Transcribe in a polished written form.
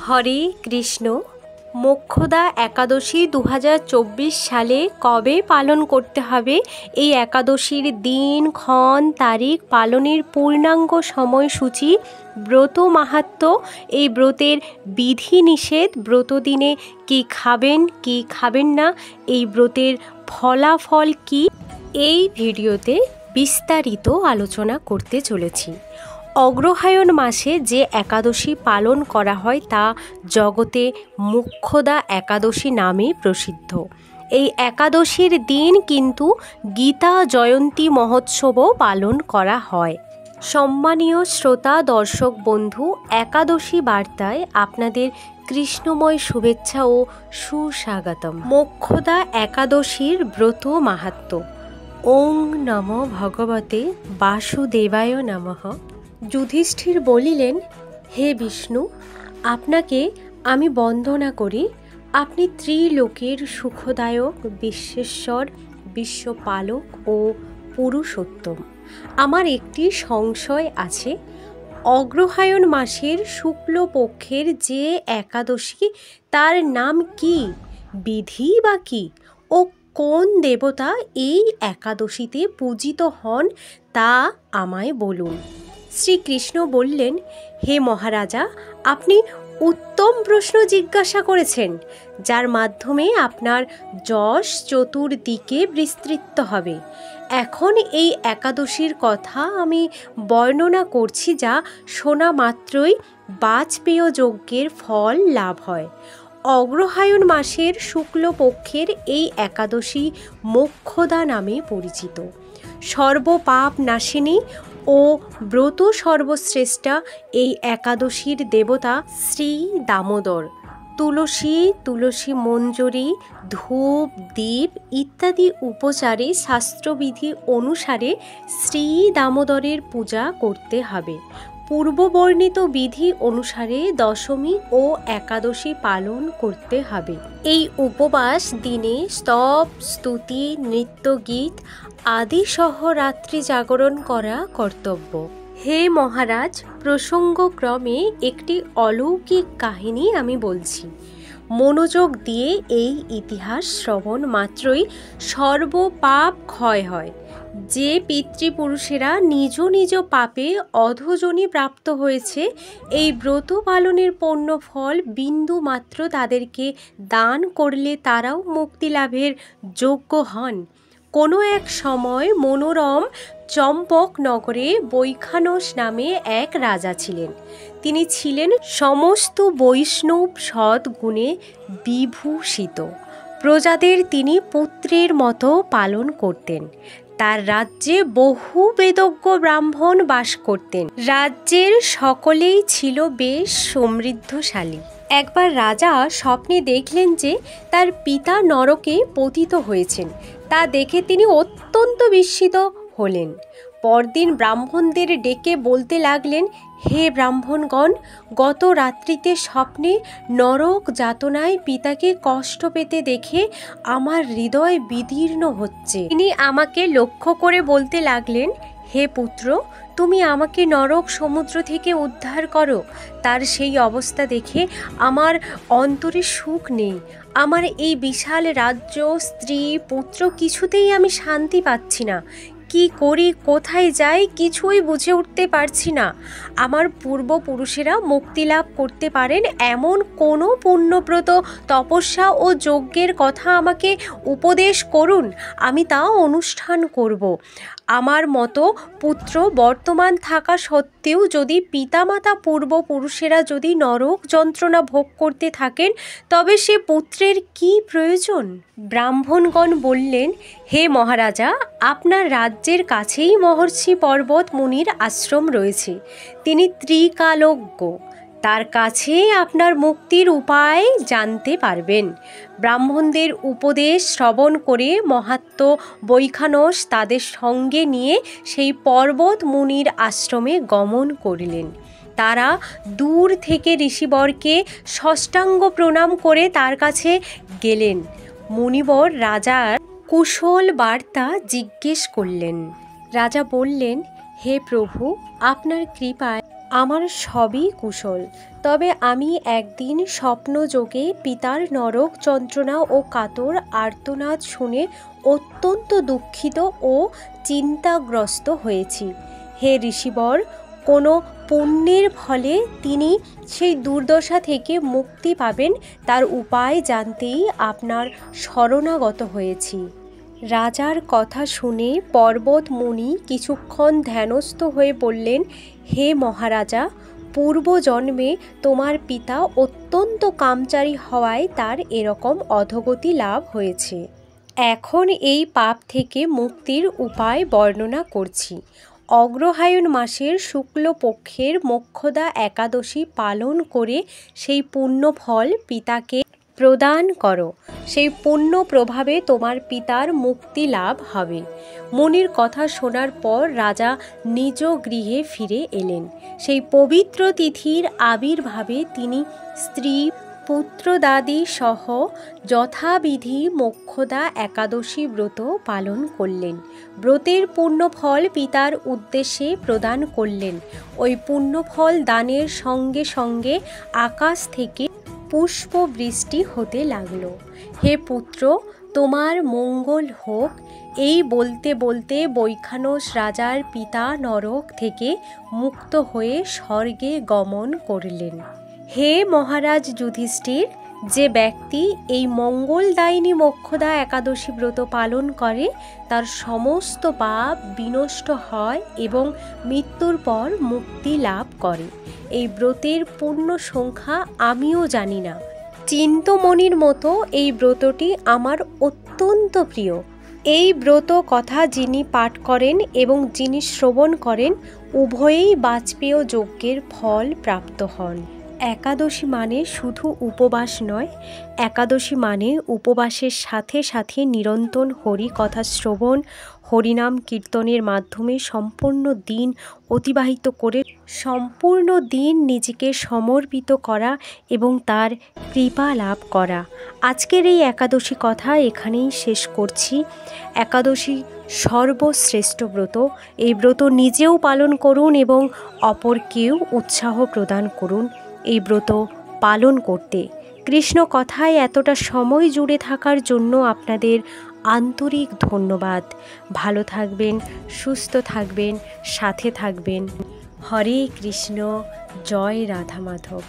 হরে কৃষ্ণ। মোক্ষদা একাদশী 2024 সালে কবে পালন করতে হবে, এই একাদশীর দিন, ক্ষণ, তারিখ, পালনের পূর্ণাঙ্গ সময়সূচি, ব্রত মাহাত্ম্য, এই ব্রতের বিধি নিষেধ, ব্রত দিনে কী খাবেন কী খাবেন না, এই ব্রতের ফলাফল কী, এই ভিডিওতে বিস্তারিত আলোচনা করতে চলেছি। অগ্রহায়ণ মাসে যে একাদশী পালন করা হয় তা জগতে মোক্ষদা একাদশী নামে প্রসিদ্ধ। এই একাদশীর দিন কিন্তু গীতা জয়ন্তী মহোৎসবও পালন করা হয়। সম্মানীয় শ্রোতা দর্শক বন্ধু, একাদশী বার্তায় আপনাদের কৃষ্ণময় শুভেচ্ছা ও সুস্বাগতম। মোক্ষদা একাদশীর ব্রত মাহাত্ম্য। ওং নমো ভগবতে বাসুদেবায় নমঃ। যুধিষ্ঠির বলিলেন, হে বিষ্ণু, আপনাকে আমি বন্দনা করি। আপনি ত্রিলোকের সুখদায়ক, বিশ্বেশ্বর, বিশ্বপালক ও পুরুষোত্তম। আমার একটি সংশয় আছে। অগ্রহায়ণ মাসের শুক্লপক্ষের যে একাদশী, তার নাম কি, বিধি বা কি, ও কোন দেবতা এই একাদশীতে পূজিত হন তা আমায় বলুন। শ্রীকৃষ্ণ বললেন, হে মহারাজা, আপনি উত্তম প্রশ্ন জিজ্ঞাসা করেছেন, যার মাধ্যমে আপনার যশ চতুর্দিকে বিস্তৃত হবে। এখন এই একাদশীর কথা আমি বর্ণনা করছি, যা শোনা মাত্রই বাজপেয় যজ্ঞের ফল লাভ হয়। অগ্রহায়ণ মাসের শুক্লপক্ষের এই একাদশী মোক্ষদা নামে পরিচিত। সর্বপাপ নাশিনী ও ব্রত সর্বশ্রেষ্ঠা এই একাদশীর দেবতা শ্রী দামোদর। তুলসী মঞ্জরি, ধূপ, দীপ ইত্যাদি উপচারে শাস্ত্রবিধি অনুসারে শ্রী দামোদরের পূজা করতে হবে। পূর্ববর্ণিত বিধি অনুসারে দশমী ও একাদশী পালন করতে হবে। এই উপবাস দিনে স্তব, স্তুতি, নৃত্যগীত আদি সহ রাত্রি জাগরণ করা কর্তব্য। হে মহারাজ, প্রসঙ্গক্রমে একটি অলৌকিক কাহিনী আমি বলছি। মনোযোগ দিয়ে এই ইতিহাস শ্রবণ মাত্রই সর্বপাপ ক্ষয় হয়। যে পিতৃপুরুষেরা নিজ নিজ পাপে অধোজনি প্রাপ্ত হয়েছে, এই ব্রত পালনের পূর্ণ ফল বিন্দু মাত্র তাদেরকে দান করলে তারাও মুক্তি লাভের যোগ্য হন। কোনো এক সময় মনোরম চম্পক নগরে বৈখানস নামে এক রাজা ছিলেন। তিনি ছিলেন সমস্ত বৈষ্ণব সদ্গুণে বিভূষিত। প্রজাদের তিনি পুত্রের মতো পালন করতেন। তার রাজ্যে বহু বেদজ্ঞ ব্রাহ্মণ বাস করতেন। রাজ্যের সকলেই ছিল বেশ সমৃদ্ধশালী। একবার রাজা স্বপ্নে দেখলেন যে তার পিতা নরকে পতিত হয়েছেন। তা দেখে তিনি অত্যন্ত বিস্মিত হলেন। পরদিন ব্রাহ্মণদের ডেকে বলতে লাগলেন, হে ব্রাহ্মণগণ, গত রাত্রিতে স্বপ্নে নরক যাতনায় পিতাকে কষ্ট পেতে দেখে আমার হৃদয় বিদীর্ণ হচ্ছে। তিনি আমাকে লক্ষ্য করে বলতে লাগলেন, হে পুত্র, তুমি আমাকে নরক সমুদ্র থেকে উদ্ধার করো। তার সেই অবস্থা দেখে আমার অন্তরে সুখ নেই। আমার এই বিশাল রাজ্য, স্ত্রী, পুত্র কিছুতেই আমি শান্তি পাচ্ছি না। কি করি, কোথায় যাই, কিছুই বুঝে উঠতে পারছি না। আমার পূর্বপুরুষেরা মুক্তি লাভ করতে পারেন এমন কোনো পুণ্যব্রত, তপস্যা ও যজ্ঞের কথা আমাকে উপদেশ করুন, আমি তা অনুষ্ঠান করব। আমার মতো পুত্র বর্তমান থাকা সত্ত্বেও যদি পিতামাতা পূর্বপুরুষেরা যদি নরক যন্ত্রণা ভোগ করতে থাকেন, তবে সে পুত্রের কি প্রয়োজন? ব্রাহ্মণগণ বললেন, হে মহারাজা, আপনার রাজ্যের কাছেই মহর্ষি পর্বত মুনির আশ্রম রয়েছে। তিনি ত্রিকালজ্ঞ। তার কাছে আপনার মুক্তির উপায় জানতে পারবেন। ব্রাহ্মণদের উপদেশ শ্রবণ করে মহাত্ম বৈখানস তাদের সঙ্গে নিয়ে সেই পর্বত মুনির আশ্রমে গমন করিলেন। তারা দূর থেকে ঋষিবরকে ষষ্ঠাঙ্গ প্রণাম করে তার কাছে গেলেন। মুনিবর রাজার কুশল বার্তা জিজ্ঞেস করলেন। রাজা বললেন, হে প্রভু, আপনার কৃপায় আমার সবই কুশল, তবে আমি একদিন স্বপ্নযোগে পিতার নরক যন্ত্রণা ও কাতর আর্তনাদ শুনে অত্যন্ত দুঃখিত ও চিন্তাগ্রস্ত হয়েছি। হে ঋষিবর, কোনো পুণ্যের ফলে তিনি সেই দুর্দশা থেকে মুক্তি পাবেন তার উপায় জানতেই আপনার শরণাগত হয়েছি। রাজার কথা শুনে পর্বত মুনি কিছুক্ষণ ধ্যানস্থ হয়ে বললেন, হে মহারাজা, পূর্বজন্মে তোমার পিতা অত্যন্ত কামচারী হওয়ায় তার এরকম অধোগতি লাভ হয়েছে। এখন এই পাপ থেকে মুক্তির উপায় বর্ণনা করছি। অগ্রহায়ণ মাসের শুক্লপক্ষের মোক্ষদা একাদশী পালন করে সেই পুণ্যফল পিতাকে প্রদান করো। সেই পুণ্য প্রভাবে তোমার পিতার মুক্তি লাভ হবে। মুনির কথা শোনার পর রাজা নিজ গৃহে ফিরে এলেন। সেই পবিত্র তিথির আবির্ভাবে তিনি স্ত্রী পুত্রদাদি সহ যথাবিধি মোক্ষদা একাদশী ব্রত পালন করলেন। ব্রতের পুণ্যফল পিতার উদ্দেশ্যে প্রদান করলেন। ওই পুণ্যফল দানের সঙ্গে সঙ্গে আকাশ থেকে পুষ্প বৃষ্টি হতে লাগল। হে পুত্র, তোমার মঙ্গল হোক। এই বলতে বলতে বৈখানস রাজার পিতা নরক থেকে মুক্ত হয়ে স্বর্গে গমন করলেন। হে মহারাজ যুধিষ্ঠির, যে ব্যক্তি এই মঙ্গলদায়িনী মোক্ষদা একাদশী ব্রত পালন করে তার সমস্ত পাপ বিনষ্ট হয় এবং মৃত্যুর পর মুক্তি লাভ করে। এই ব্রতের পূর্ণ সংখ্যা আমিও জানি না। চিন্তমণির মতো এই ব্রতটি আমার অত্যন্ত প্রিয়। এই ব্রত কথা যিনি পাঠ করেন এবং যিনি শ্রবণ করেন উভয়েই বাজপেয় যজ্ঞের ফল প্রাপ্ত হন। একাদশী মানে শুধু উপবাস নয়, একাদশী মানে উপবাসের সাথে সাথে নিরন্তর হরি কথা শ্রবণ, হরিনাম কীর্তনের মাধ্যমে সম্পূর্ণ দিন অতিবাহিত করে সম্পূর্ণ দিন নিজেকে সমর্পিত করা এবং তার কৃপা লাভ করা। আজকের এই একাদশী কথা এখানেই শেষ করছি। একাদশী সর্বশ্রেষ্ঠ ব্রত। এই ব্রত নিজেও পালন করুন এবং অপরকেও উৎসাহ প্রদান করুন এই ব্রত পালন করতে। কৃষ্ণ কথায় এতটা সময় জুড়ে থাকার জন্য আপনাদের আন্তরিক ধন্যবাদ। ভালো থাকবেন, সুস্থ থাকবেন, সাথে থাকবেন। হরে কৃষ্ণ, জয় রাধা মাধব।